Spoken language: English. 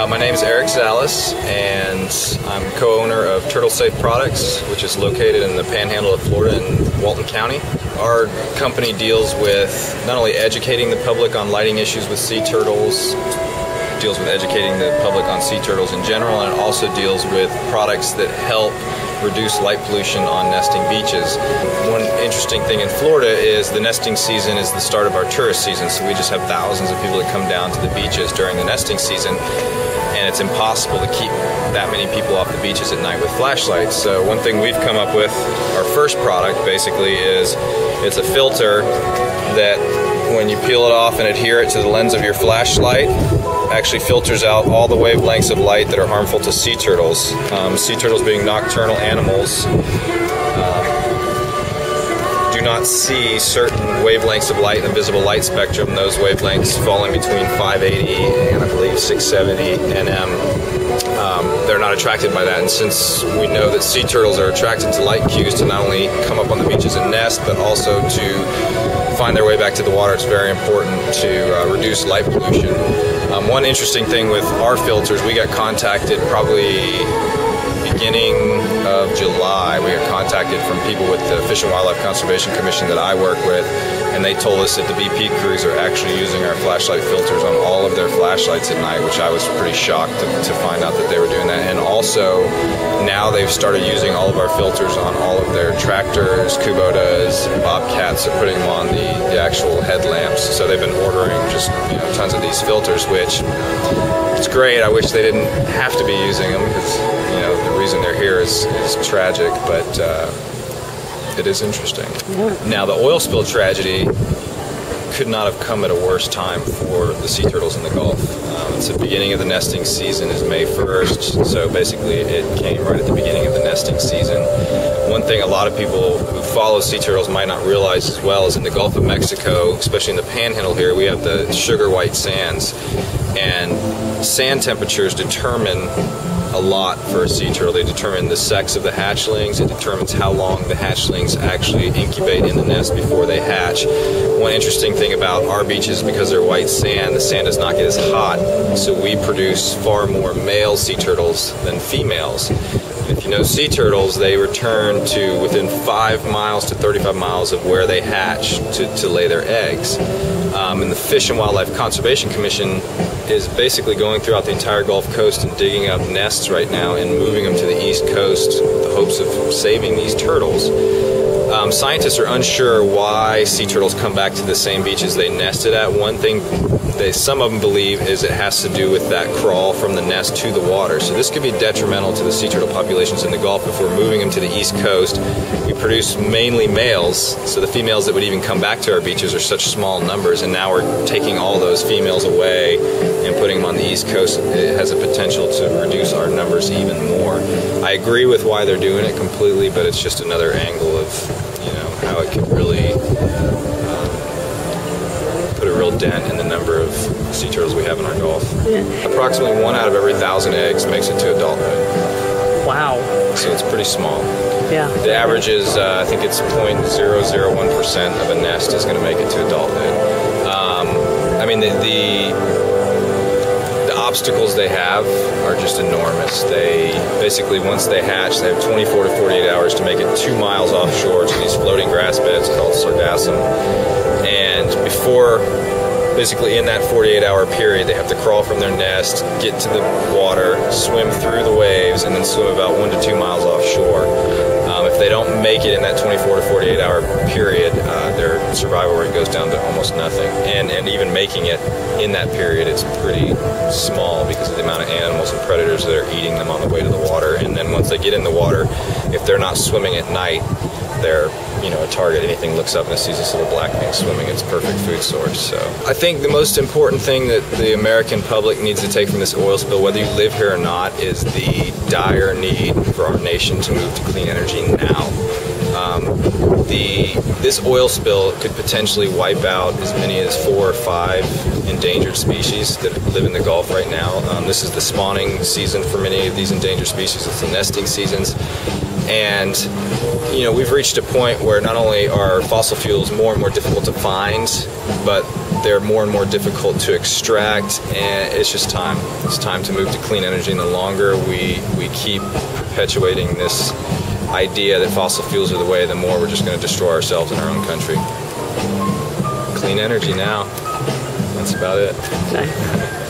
My name is Arix Zalace, and I'm co-owner of Turtle Safe Products, which is located in the Panhandle of Florida in Walton County. Our company deals with not only educating the public on lighting issues with sea turtles, deals with educating the public on sea turtles in general, and it also deals with products that help reduce light pollution on nesting beaches. One interesting thing in Florida is the nesting season is the start of our tourist season, so we just have thousands of people that come down to the beaches during the nesting season, and it's impossible to keep that many people off the beaches at night with flashlights. So one thing we've come up with, our first product basically, is it's a filter that when you peel it off and adhere it to the lens of your flashlight, actually filters out all the wavelengths of light that are harmful to sea turtles. Sea turtles, being nocturnal animals, do not see certain wavelengths of light in the visible light spectrum. Those wavelengths falling between 580 and I believe 670 nm. They're not attracted by that, and since we know that sea turtles are attracted to light cues to not only come up on the beaches and nest, but also to find their way back to the water, it's very important to reduce light pollution. One interesting thing with our filters, we got contacted probably beginning of July. We got contacted from people with the Fish and Wildlife Conservation Commission that I work with, and they told us that the BP crews are actually using our flashlight filters on all of their flashlights at night, which I was pretty shocked to find out that they were doing that. And also now they've started using all of our filters on all of their tractors, Kubotas, Bobcats. They're putting them on the actual headlamps. So they've been ordering just tons of these filters, which it's great. I wish they didn't have to be using them, because the reason they're here is tragic, but it is interesting. Now, the oil spill tragedy could not have come at a worse time for the sea turtles in the Gulf. It's the beginning of the nesting season is May 1st, so basically it came right at the beginning of the nesting season. One thing a lot of people who follow sea turtles might not realize as well is in the Gulf of Mexico, especially in the Panhandle here, we have the sugar white sands, and sand temperatures determine a lot for a sea turtle. They determine the sex of the hatchlings. It determines how long the hatchlings actually incubate in the nest before they hatch. One interesting thing about our beaches, because they're white sand, the sand does not get as hot, so we produce far more male sea turtles than females. If you know sea turtles, they return to within 5 miles to 35 miles of where they hatch to lay their eggs. And the Fish and Wildlife Conservation Commission is basically going throughout the entire Gulf Coast and digging up nests right now and moving them to the East Coast with the hopes of saving these turtles. Scientists are unsure why sea turtles come back to the same beaches they nested at. One thing some of them believe is it has to do with that crawl from the nest to the water. So this could be detrimental to the sea turtle populations in the Gulf if we're moving them to the East Coast. We produce mainly males, so the females that would even come back to our beaches are such small numbers, and now we're taking all those females away and putting them on the East Coast. It has a potential to reduce our numbers even more. I agree with why they're doing it completely, but it's just another angle of how it could really put a real dent in the number of sea turtles we have in our Gulf. Yeah. Approximately 1 out of every 1,000 eggs makes it to adulthood. Wow. So it's pretty small. Yeah. The average is, I think it's 0.001% of a nest is going to make it to adulthood. I mean, the obstacles they have are just enormous. They basically, once they hatch, they have 24 to 48 hours to make it 2 miles offshore to these floating grass beds called sargassum. And before, basically in that 48-hour period, they have to crawl from their nest, get to the water, swim through the waves, and then swim about 1 to 2 miles offshore. If they don't make it in that 24 to 48-hour period, their survival rate goes down to almost nothing. And even making it in that period, it's pretty small because of the amount of animals and predators that are eating them on the way to the water. And then once they get in the water, if they're not swimming at night, they're a target. Anything looks up and sees this little black thing swimming, it's a perfect food source. So I think the most important thing that the American public needs to take from this oil spill, whether you live here or not, is the dire need for our nation to move to clean energy now. This oil spill could potentially wipe out as many as 4 or 5 endangered species that live in the Gulf right now. This is the spawning season for many of these endangered species. It's the nesting seasons. And you know, we've reached a point where not only are fossil fuels more and more difficult to find, but they're more and more difficult to extract, and it's just time. It's time to move to clean energy, and the longer we keep perpetuating this idea that fossil fuels are the way, the more we're just going to destroy ourselves in our own country. Clean energy now. That's about it. Okay.